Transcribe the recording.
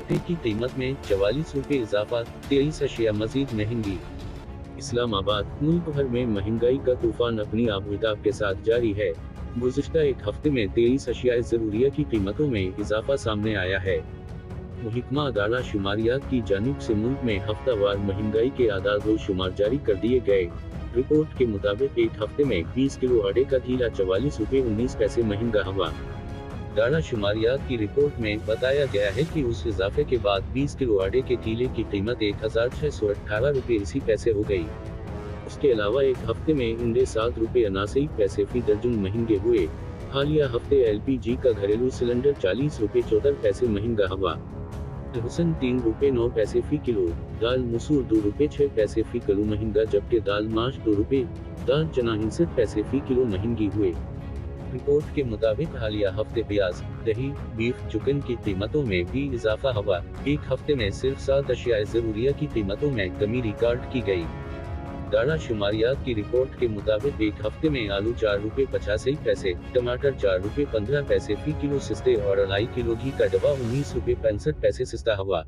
आटे की कीमत में 44 रुपए इजाफा, 23 अशिया मजीद महंगी। इस्लामाबाद, मुल्क भर में महंगाई का तूफान अपनी आबूताब के साथ जारी है। गुज़िश्ता एक हफ्ते में 23 अशियाए ज़रूरिया की कीमतों में इजाफा सामने आया है। महकमा अदाला शुमारियात की जानिब से मुल्क में हफ्तावार महंगाई के आदाद व शुमार जारी कर दिए गए। रिपोर्ट के मुताबिक एक हफ्ते में 20 किलो आटे का किला 44 रुपए 19 पैसे महंगा हुआ। दाड़ा शुमारियात की रिपोर्ट में बताया गया है कि उस इजाफे के बाद 20 किलो आटे के किले की कीमत 1618 रुपए 80 पैसे हो गई। उसके अलावा एक हफ्ते में इंडे 7 रुपए 79 पैसे फी दर्जन महंगे हुए। हालिया हफ्ते LPG का घरेलू सिलेंडर 40 रुपए 74 पैसे महंगा हुआ। लहसुन 3 रुपए 9 पैसे फी किलो, दाल मसूर 2 रुपए 6 पैसे फी किलो महंगा, जबकि दाल माश 2 रुपए, दाल चना 69 पैसे फी किलो महंगी हुए। रिपोर्ट के मुताबिक हालिया हफ्ते प्याज, दही, बीफ, चिकन की कीमतों में भी इजाफा हुआ। एक हफ्ते में सिर्फ 7 अशियाए ज़रूरिया की कीमतों में कमी रिकॉर्ड की गई। दाड़ा शुमारियात की रिपोर्ट के मुताबिक एक हफ्ते में आलू 4 रुपए 85 पैसे, टमाटर 4 रुपए 15 पैसे फी किलो सस्ते और 2.5 किलो घी का डब्बा 19 रुपए 65 पैसे सस्ता हुआ।